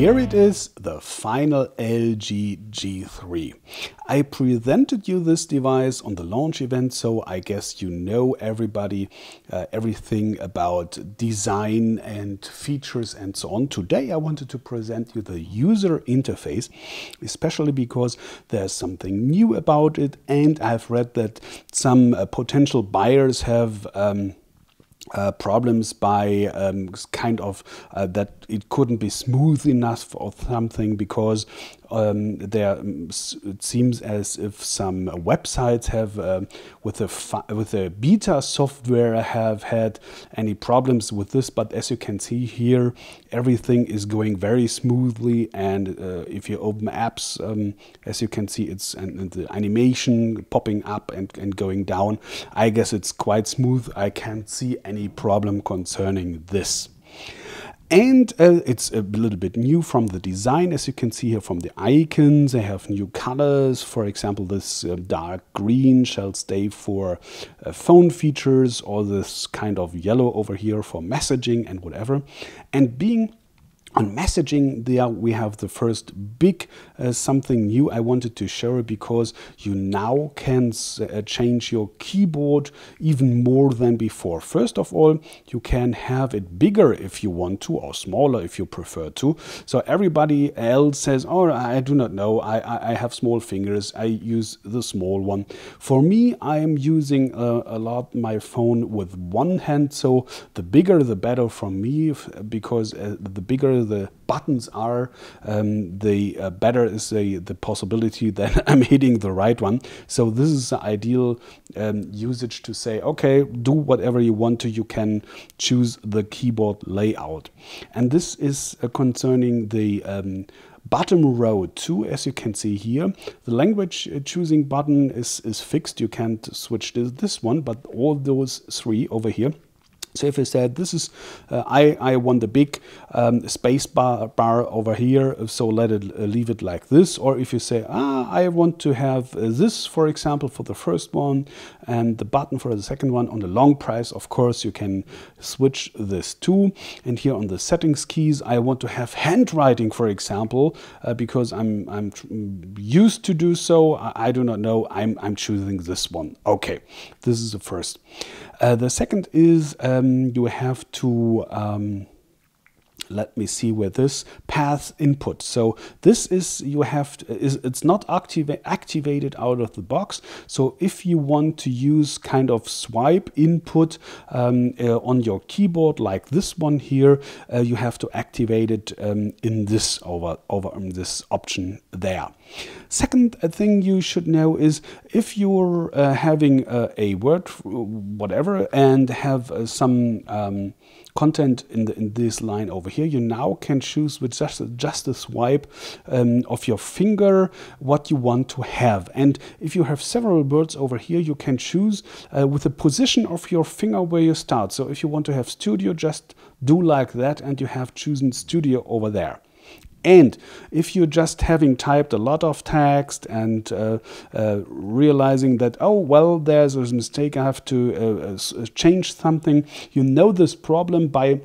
Here it is, the final LG G3. I presented you this device on the launch event, so I guess you know everything about design and features and so on. Today I wanted to present you the user interface, especially because there's something new about it, and I've read that some potential buyers have problems by that it couldn't be smooth enough or something, because it seems as if some websites have with the beta software have had any problems with this. But as you can see here, everything is going very smoothly, and if you open apps, as you can see, it's and the animation popping up and going down. I guess it's quite smooth. I can't see any problem concerning this. And it's a little bit new from the design, as you can see here from the icons. They have new colors. For example, this dark green shall stay for phone features, or this kind of yellow over here for messaging and whatever. And being on messaging, there we have the first big something new I wanted to show you, because you now can change your keyboard even more than before. First of all, you can have it bigger if you want to, or smaller if you prefer to. So everybody else says, oh, I do not know, I have small fingers, I use the small one. For me, I am using a lot my phone with one hand, so the bigger the better for me, because the bigger the buttons are, the better is the possibility that I'm hitting the right one. So this is the ideal usage to say, okay, do whatever you want to. You can choose the keyboard layout. And this is concerning the bottom row too. As you can see here, the language choosing button is fixed. You can't switch to this one, but all those three over here. So if I said this is, I want the big space bar over here, so leave it like this. Or if you say, I want to have this, for example, for the first one, and the button for the second one on the long press, of course, you can switch this too. And here on the settings keys, I want to have handwriting, for example, because I'm used to do so. I do not know. I'm choosing this one. Okay, this is the first. The second is you have to let me see where this path input. So this is it's not activated out of the box. So if you want to use kind of swipe input on your keyboard like this one here, you have to activate it in this over this option there. Second thing you should know is if you're having a Word whatever and have some content in this line over here, you now can choose with just a swipe of your finger what you want to have. And if you have several words over here, you can choose with the position of your finger where you start. So if you want to have studio, just do like that, and you have chosen studio over there. And if you're just having typed a lot of text and realizing that, oh, well, there's a mistake, I have to change something, you know this problem by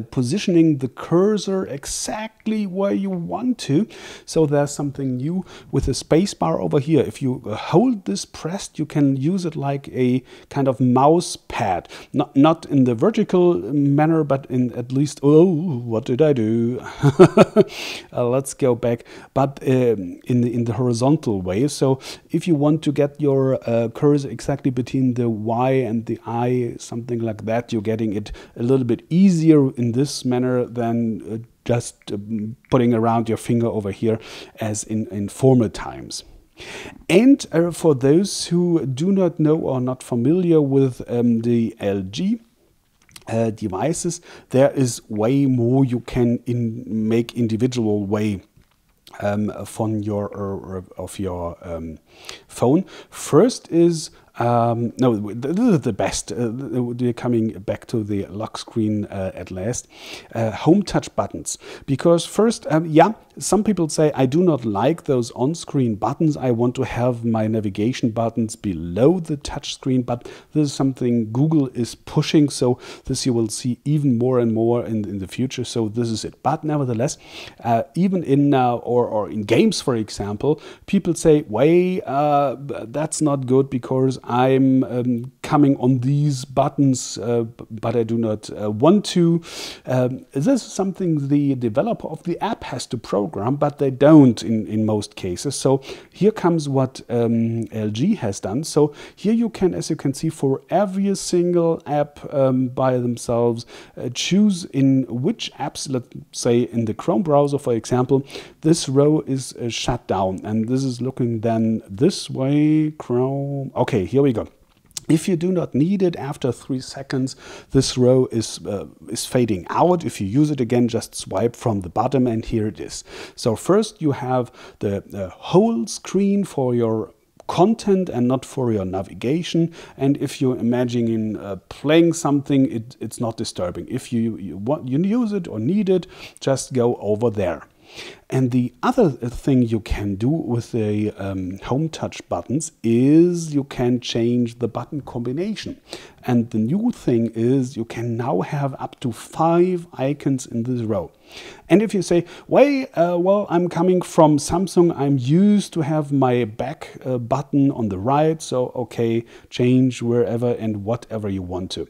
positioning the cursor exactly where you want to. So there's something new with the space bar over here. If you hold this pressed, you can use it like a kind of mouse pad, not in the vertical manner, but in at least, oh, what did I do? Let's go back, but in the horizontal way. So if you want to get your cursor exactly between the Y and the I, something like that, you're getting it a little bit easier in this manner than just putting around your finger over here as in former times. And for those who do not know or not familiar with the LG devices, there is way more you can make individual way from your phone. First is No, this is the best. We're coming back to the lock screen at last. Home touch buttons. Because first, yeah, some people say, I do not like those on-screen buttons. I want to have my navigation buttons below the touch screen, but this is something Google is pushing, so this you will see even more and more in the future, so this is it. But nevertheless, even in or in games, for example, people say, wait, that's not good because I'm coming on these buttons, but I do not want to. This is something the developer of the app has to program, but they don't in most cases. So here comes what LG has done. So here you can, as you can see, for every single app by themselves, choose in which apps, let's say in the Chrome browser, for example, this row is shut down. And this is looking then this way, Chrome. Okay, here we go. If you do not need it after 3 seconds, this row is fading out. If you use it again, just swipe from the bottom and here it is. So first you have the whole screen for your content and not for your navigation. And if you're imagining playing something, it's not disturbing. If you use it or need it, just go over there. And the other thing you can do with the home touch buttons is you can change the button combination. And the new thing is you can now have up to 5 icons in this row. And if you say, well, I'm coming from Samsung, I'm used to have my back button on the right, so okay, change wherever and whatever you want to.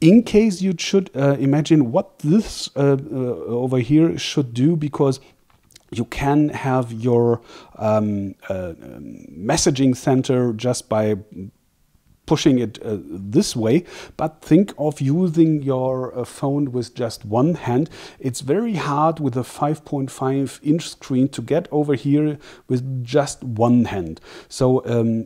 In case you should imagine what this over here should do, because you can have your messaging center just by pushing it this way, but think of using your phone with just one hand. It's very hard with a 5.5-inch screen to get over here with just one hand. So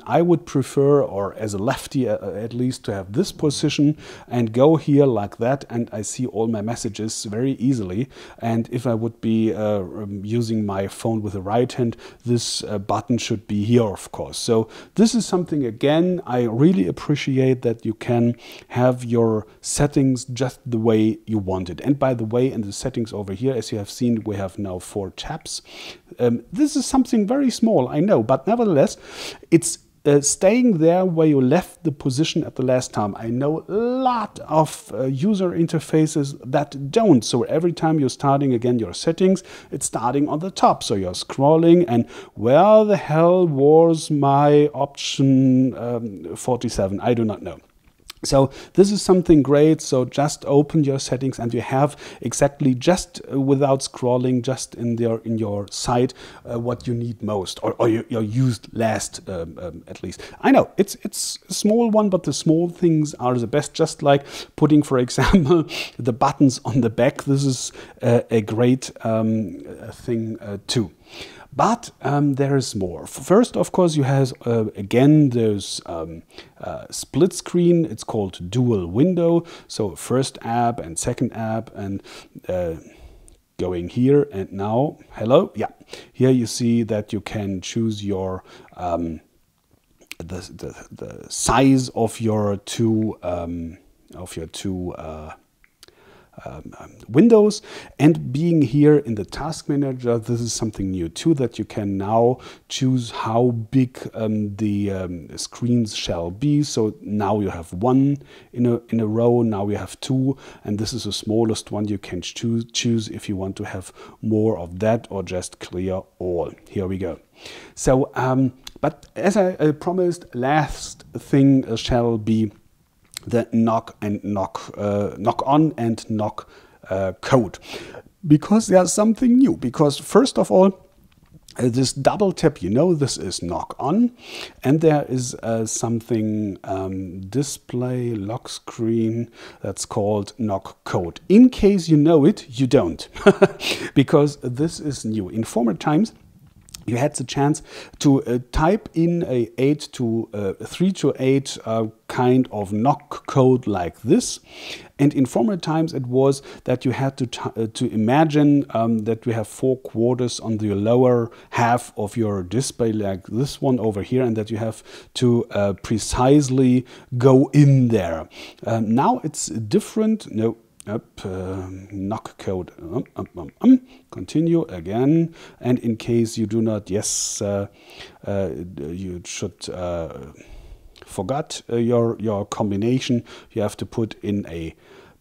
I would prefer, or as a lefty at least, to have this position and go here like that, and I see all my messages very easily. And if I would be using my phone with the right hand, this button should be here, of course. So this is something, again, I really appreciate that you can have your settings just the way you want it. And by the way, in the settings over here, as you have seen, we have now 4 tabs. This is something very small, I know, but nevertheless, it's staying there where you left the position at the last time. I know a lot of user interfaces that don't. So every time you're starting again your settings, it's starting on the top. So you're scrolling and where the hell was my option 47? I do not know. So this is something great. So just open your settings and you have exactly, just without scrolling, just in your site, what you need most, or your used last at least. I know it's a small one, but the small things are the best. Just like putting, for example, the buttons on the back. This is a great thing too. But there is more. First, of course, you have, again, those split screen. It's called dual window. So first app and second app, and going here and now, hello. Yeah, here you see that you can choose your the size of your two windows. And being here in the task manager, this is something new too, that you can now choose how big the screens shall be. So now you have 1 in a row, now you have 2, and this is the smallest one. You can choose if you want to have more of that or just clear all. Here we go. So but as I promised, last thing shall be the knock on and knock code, because there's something new. Because first of all, this double tap, you know, this is knock on, and there is something display lock screen that's called knock code. In case you know it, you don't, because this is new. In former times, you had the chance to type in a 3 to 8 kind of knock code like this. And in former times it was that you had to imagine that we have 4 quarters on the lower half of your display, like this one over here, and that you have to precisely go in there. Now it's different. No. Knock code. Continue again, and in case you do not, yes, you should forgot your combination. You have to put in a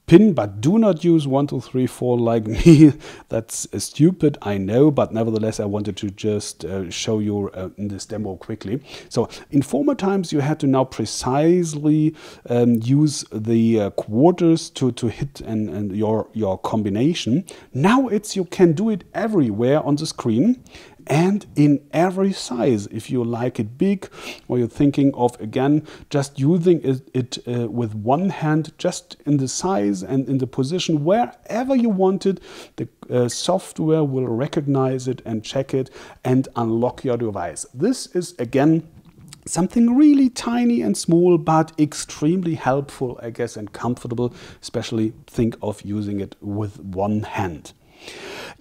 PIN, but do not use 1, 2, 3, 4 like me. That's stupid, I know, but nevertheless I wanted to just show you in this demo quickly. So in former times you had to now precisely use the quarters to hit and your combination. Now you can do it everywhere on the screen and in every size. If you like it big, or you're thinking of again just using it with one hand, just in the size and in the position wherever you want it, the software will recognize it and check it and unlock your device. This is again something really tiny and small, but extremely helpful, I guess, and comfortable, especially think of using it with one hand.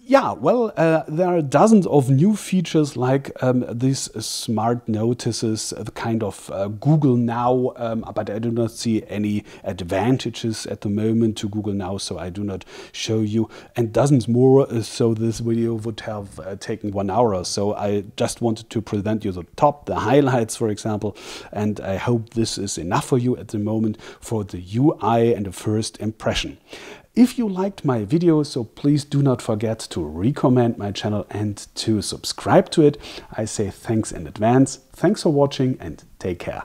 Yeah, well, there are dozens of new features like these smart notices, the kind of Google Now, but I do not see any advantages at the moment to Google Now, so I do not show you, and dozens more, so this video would have taken 1 hour or so. I just wanted to present you the highlights, for example, and I hope this is enough for you at the moment for the UI and the first impression. If you liked my video, so please do not forget to recommend my channel and to subscribe to it. I say thanks in advance. Thanks for watching and take care.